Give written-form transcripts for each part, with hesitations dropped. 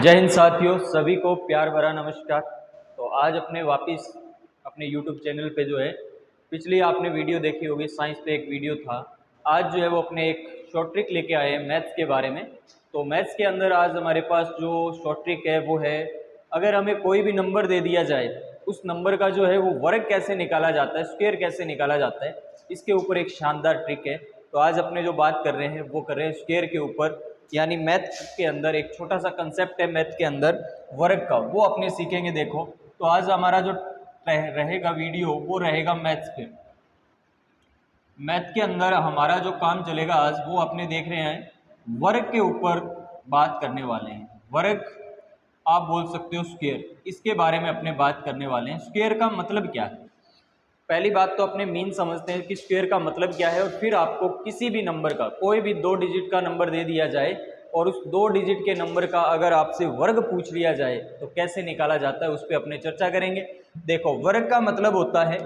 जय हिंद साथियों, सभी को प्यार भरा नमस्कार। तो आज अपने वापस अपने YouTube चैनल पे जो है, पिछली आपने वीडियो देखी होगी, साइंस पे एक वीडियो था। आज जो है वो अपने एक शॉर्ट ट्रिक लेके आए हैं मैथ्स के बारे में। तो मैथ्स के अंदर आज हमारे पास जो शॉर्ट ट्रिक है वो है, अगर हमें कोई भी नंबर दे दिया जाए, उस नंबर का जो है वो वर्ग कैसे निकाला जाता है, स्क्वायर कैसे निकाला जाता है, इसके ऊपर एक शानदार ट्रिक है। तो आज अपने जो बात कर रहे हैं वो कर रहे हैं स्क्वायर के ऊपर, यानी मैथ के अंदर एक छोटा सा कंसेप्ट है मैथ के अंदर वर्ग का, वो अपने सीखेंगे। देखो, तो आज हमारा जो रहेगा वीडियो वो रहेगा मैथ्स पे। मैथ के अंदर हमारा जो काम चलेगा आज वो अपने देख रहे हैं वर्ग के ऊपर बात करने वाले हैं। वर्ग आप बोल सकते हो स्क्वायर, इसके बारे में अपने बात करने वाले हैं। स्क्वायर का मतलब क्या है, पहली बात तो अपने मीन समझते हैं कि स्क्वायर का मतलब क्या है, और फिर आपको किसी भी नंबर का, कोई भी 2 डिजिट का नंबर दे दिया जाए और उस 2 डिजिट के नंबर का अगर आपसे वर्ग पूछ लिया जाए तो कैसे निकाला जाता है, उस पर अपने चर्चा करेंगे। देखो, वर्ग का मतलब होता है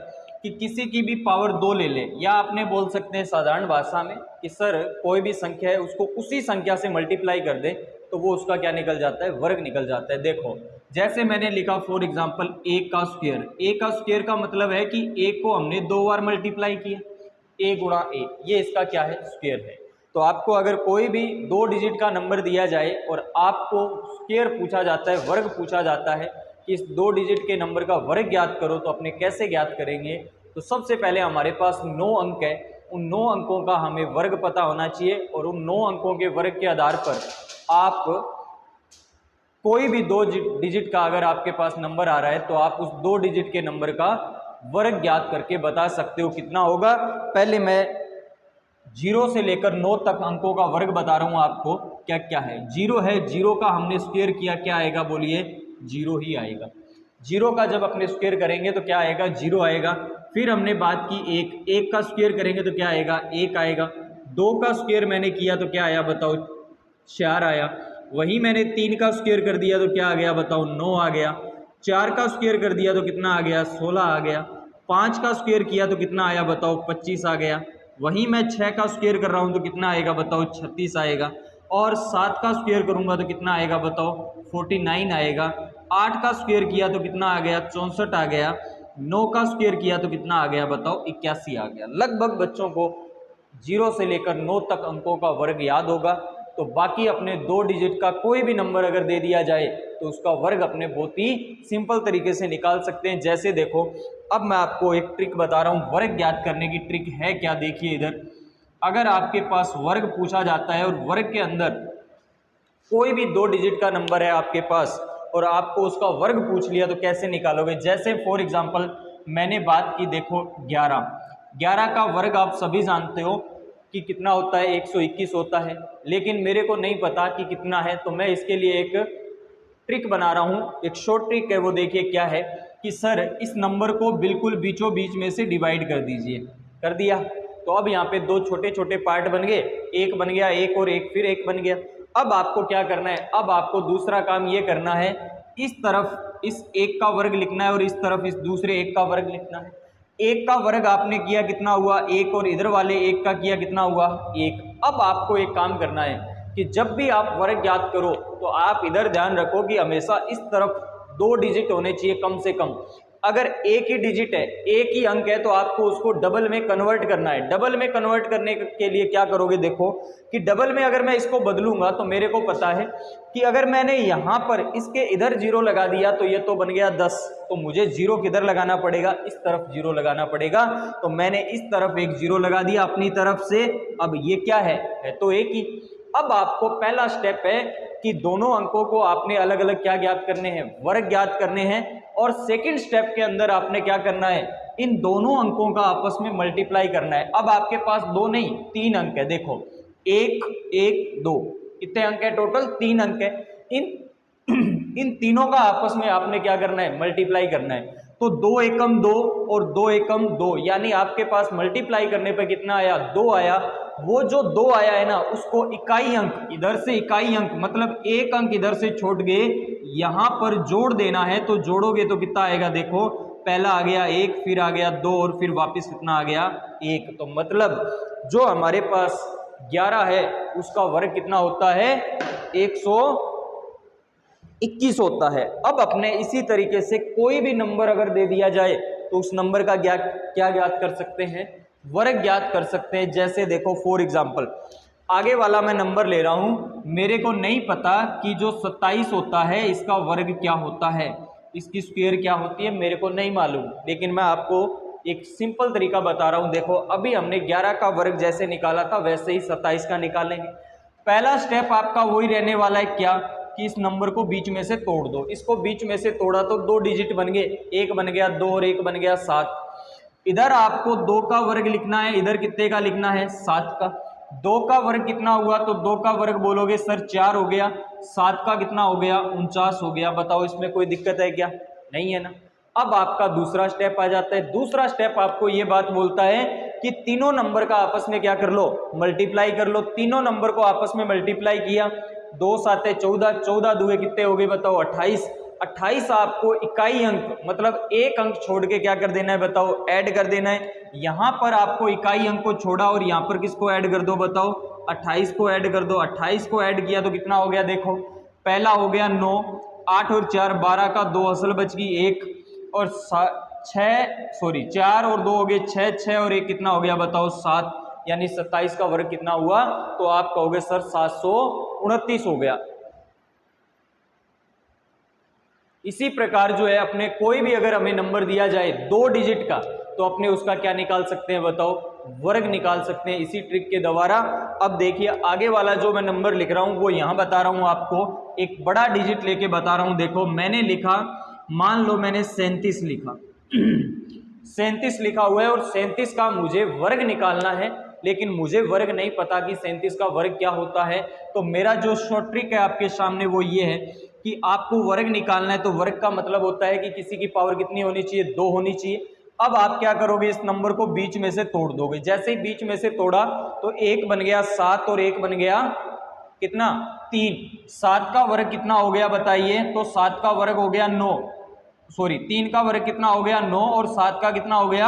कि किसी की भी पावर 2 ले ले, या आपने बोल सकते हैं साधारण भाषा में कि सर कोई भी संख्या है उसको उसी संख्या से मल्टीप्लाई कर दे तो वो उसका क्या निकल जाता है, वर्ग निकल जाता है। देखो, जैसे मैंने लिखा फॉर एग्जांपल ए का स्क्वायर। ए का स्क्वायर का मतलब है कि ए को हमने 2 बार मल्टीप्लाई किया, ए गुणा ए, ये इसका क्या है, स्क्वायर है। तो आपको अगर कोई भी 2 डिजिट का नंबर दिया जाए और आपको स्क्वायर पूछा जाता है, वर्ग पूछा जाता है कि इस 2 डिजिट के नंबर का वर्ग ज्ञात करो, तो अपने कैसे ज्ञात करेंगे। तो सबसे पहले हमारे पास 9 अंक है, उन 9 अंकों का हमें वर्ग पता होना चाहिए, और उन 9 अंकों के वर्ग के आधार पर आप कोई भी 2 डिजिट का अगर आपके पास नंबर आ रहा है तो आप उस 2 डिजिट के नंबर का वर्ग ज्ञात करके बता सकते हो कितना होगा। पहले मैं 0 से लेकर 9 तक अंकों का वर्ग बता रहा हूं आपको क्या क्या है। 0 है, 0 का हमने स्क्वायर किया, क्या आएगा बोलिए, 0 ही आएगा। 0 का जब अपने स्क्वायर करेंगे तो क्या आएगा, 0 आएगा। फिर हमने बात की 1 का स्क्वायर करेंगे तो क्या आएगा, 1 आएगा। 2 का स्क्वायर मैंने किया तो क्या आया बताओ, 4 आया। वही मैंने 3 का स्क्वायर कर दिया तो क्या आ गया बताओ, 9 आ गया। 4 का स्क्वायर कर दिया तो कितना आ गया, 16 आ गया। 5 का स्क्वायर किया तो कितना आया बताओ, 25 आ गया। वहीं मैं 6 का स्क्वायर कर रहा हूं तो कितना आएगा बताओ, 36 आएगा। और 7 का स्क्वायर करूंगा तो कितना आएगा बताओ, 49 आएगा। 8 का स्क्वायर किया तो कितना आ गया, 64 आ गया। 9 का स्क्वायर किया तो कितना आ गया बताओ, 81 आ गया। लगभग बच्चों को 0 से लेकर 9 तक अंकों का वर्ग याद होगा। तो बाकी अपने 2 डिजिट का कोई भी नंबर अगर दे दिया जाए तो उसका वर्ग अपने बहुत ही सिंपल तरीके से निकाल सकते हैं। जैसे देखो, अब मैं आपको एक ट्रिक बता रहा हूं, वर्ग ज्ञात करने की ट्रिक है क्या, देखिए इधर। अगर आपके पास वर्ग पूछा जाता है और वर्ग के अंदर कोई भी 2 डिजिट का नंबर है आपके पास और आपको उसका वर्ग पूछ लिया तो कैसे निकालोगे। जैसे फॉर एग्जांपल मैंने बात की, देखो 11 का वर्ग आप सभी जानते हो कि कितना होता है, 121 होता है, लेकिन मेरे को नहीं पता कि कितना है। तो मैं इसके लिए एक ट्रिक बना रहा हूँ, एक शॉर्ट ट्रिक है। वो देखिए क्या है कि सर इस नंबर को बिल्कुल बीचों बीच में से डिवाइड कर दीजिए। कर दिया तो अब यहाँ पे 2 छोटे छोटे पार्ट बन गए, एक बन गया, एक और एक, फिर एक बन गया। अब आपको क्या करना है, अब आपको दूसरा काम ये करना है, इस तरफ इस 1 का वर्ग लिखना है और इस तरफ इस दूसरे 1 का वर्ग लिखना है। 1 का वर्ग आपने किया कितना हुआ, 1, और इधर वाले 1 का किया कितना हुआ, 1। अब आपको एक काम करना है कि जब भी आप वर्ग ज्ञात करो तो आप इधर ध्यान रखो कि हमेशा इस तरफ 2 डिजिट होने चाहिए कम से कम। अगर एक ही डिजिट है, एक ही अंक है, तो आपको उसको डबल में कन्वर्ट करना है। डबल में कन्वर्ट करने के लिए क्या करोगे, देखो कि डबल में अगर मैं इसको बदलूंगा तो मेरे को पता है कि अगर मैंने यहाँ पर इसके इधर 0 लगा दिया तो ये तो बन गया 10, तो मुझे 0 किधर लगाना पड़ेगा, इस तरफ 0 लगाना पड़ेगा। तो मैंने इस तरफ एक 0 लगा दिया अपनी तरफ से। अब ये क्या है तो एक ही। अब आपको पहला स्टेप है कि दोनों अंकों को आपने अलग अलग क्या ज्ञात करने हैं, वर्ग ज्ञात करने हैं। और सेकंड स्टेप के अंदर आपने क्या करना है, इन दोनों अंकों का आपस में मल्टीप्लाई करना है। अब आपके पास 2 नहीं 3 अंक है, देखो 1 1 2, कितने अंक है टोटल, 3 अंक है। इन तीनों का आपस में आपने क्या करना है, मल्टीप्लाई करना है। तो 2 एकम 2 और 2 एकम 2, यानी आपके पास मल्टीप्लाई करने पे कितना आया, 2 आया। वो जो 2 आया है ना, उसको इकाई अंक इधर से, इकाई अंक मतलब एक अंक इधर से छोड़ गए, यहां पर जोड़ देना है। तो जोड़ोगे तो कितना आएगा, देखो पहला आ गया 1, फिर आ गया 2 और फिर वापस कितना आ गया 1। तो मतलब जो हमारे पास 11 है उसका वर्ग कितना होता है, 21 होता है। अब अपने इसी तरीके से कोई भी नंबर अगर दे दिया जाए तो उस नंबर का क्या ज्ञात कर सकते हैं, वर्ग ज्ञात कर सकते हैं। जैसे देखो फॉर एग्जांपल आगे वाला मैं नंबर ले रहा हूं, मेरे को नहीं पता कि जो 27 होता है इसका वर्ग क्या होता है, इसकी स्क्वायर क्या होती है, मेरे को नहीं मालूम, लेकिन मैं आपको एक सिंपल तरीका बता रहा हूं। देखो अभी हमने 11 का वर्ग जैसे निकाला था वैसे ही 27 का निकालेंगे। पहला स्टेप आपका वही रहने वाला है, क्या कि इस नंबर को बीच में से तोड़ दो। इसको बीच में से तोड़ा तो 2 डिजिट बन गए, एक बन गया 2 और एक बन गया 7। इधर आपको 2 का वर्ग लिखना है, इधर कितने का लिखना है, 7 का। 2 का वर्ग कितना हुआ, तो 2 का वर्ग बोलोगे सर 4 हो गया, 7 का कितना हो गया, 49 हो गया। बताओ इसमें कोई दिक्कत है क्या, नहीं है ना। अब आपका दूसरा स्टेप आ जाता है। दूसरा स्टेप आपको ये बात बोलता है कि तीनों नंबर का आपस में क्या कर लो, मल्टीप्लाई कर लो। तीनों नंबर को आपस में मल्टीप्लाई किया, 2 7 14, 14 दुए कितने हो गए बताओ, 28। 28 आपको इकाई अंक मतलब एक अंक छोड़ के क्या कर देना है बताओ, ऐड कर देना है। यहां पर आपको इकाई अंक को छोड़ा और यहां पर किसको ऐड कर दो बताओ, 28 को ऐड कर दो। 28 को ऐड किया तो कितना हो गया, देखो पहला हो गया 9, 8 और 4 12 का 2 असल बच गई 1 और 4 और 2 हो गए 6, 6 और 1 कितना हो गया बताओ 7, यानी 27 का वर्ग कितना हुआ, तो आप कहोगे सर 729 हो गया। इसी प्रकार जो है अपने कोई भी अगर हमें नंबर दिया जाए 2 डिजिट का तो अपने उसका क्या निकाल सकते हैं बताओ, वर्ग निकाल सकते हैं इसी ट्रिक के द्वारा। अब देखिए आगे वाला जो मैं नंबर लिख रहा हूं वो यहां बता रहा हूं आपको, एक बड़ा डिजिट लेके बता रहा हूं। देखो मैंने लिखा, मान लो मैंने 37 लिखा 37 लिखा हुआ है और 37 का मुझे वर्ग निकालना है, लेकिन मुझे वर्ग नहीं पता कि 37 का वर्ग क्या होता है। तो मेरा जो शॉर्ट ट्रिक है आपके सामने वो ये है कि आपको वर्ग निकालना है, तो वर्ग का मतलब होता है कि किसी की पावर कितनी होनी चाहिए, 2 होनी चाहिए। अब आप क्या करोगे, इस नंबर को बीच में से तोड़ दोगे। जैसे ही बीच में से तोड़ा तो 1 बन गया 7 और 1 बन गया कितना, 3। 7 का वर्ग कितना हो गया बताइए, तो 7 का वर्ग हो गया 9, सॉरी 3 का वर्ग कितना हो गया 9 और 7 का कितना हो गया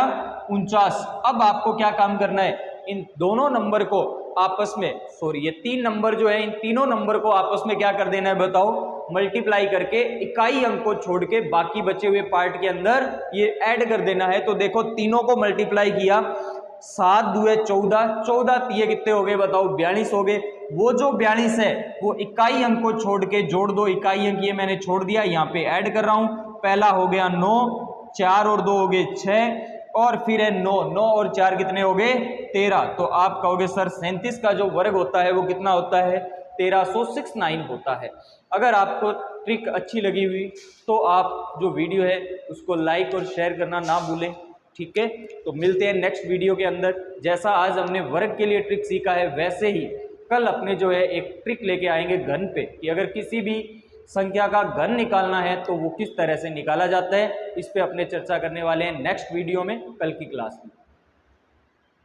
49। अब आपको क्या काम करना है, इन दोनों नंबर को आपस में, सॉरी ये 3 नंबर जो है इन तीनों नंबर को आपस में क्या कर देना है बताओ, मल्टीप्लाई करके इकाई अंक को छोड़ के बाकी बचे हुए पार्ट के अंदर ये ऐड कर देना है। तो देखो तीनों को मल्टीप्लाई किया, 7 दुए 14, 14 तिये कितने हो गए बताओ, 42 हो गए। वो जो 42 है वो इकाई अंक को छोड़ के जोड़ दो, इकाई अंक ये मैंने छोड़ दिया, यहाँ पे ऐड कर रहा हूं। पहला हो गया 9, 4 और 2 हो गए 6 और फिर है 9, 9 और 4 कितने हो गए 13। तो आप कहोगे सर 37 का जो वर्ग होता है वो कितना होता है, 1369 होता है। अगर आपको ट्रिक अच्छी लगी हुई तो आप जो वीडियो है उसको लाइक और शेयर करना ना भूलें, ठीक है। तो मिलते हैं नेक्स्ट वीडियो के अंदर। जैसा आज हमने वर्ग के लिए ट्रिक सीखा है वैसे ही कल अपने जो है एक ट्रिक लेके आएंगे घन पे, कि अगर किसी भी संख्या का घन निकालना है तो वो किस तरह से निकाला जाता है, इस पे अपने चर्चा करने वाले हैं नेक्स्ट वीडियो में, कल की क्लास में।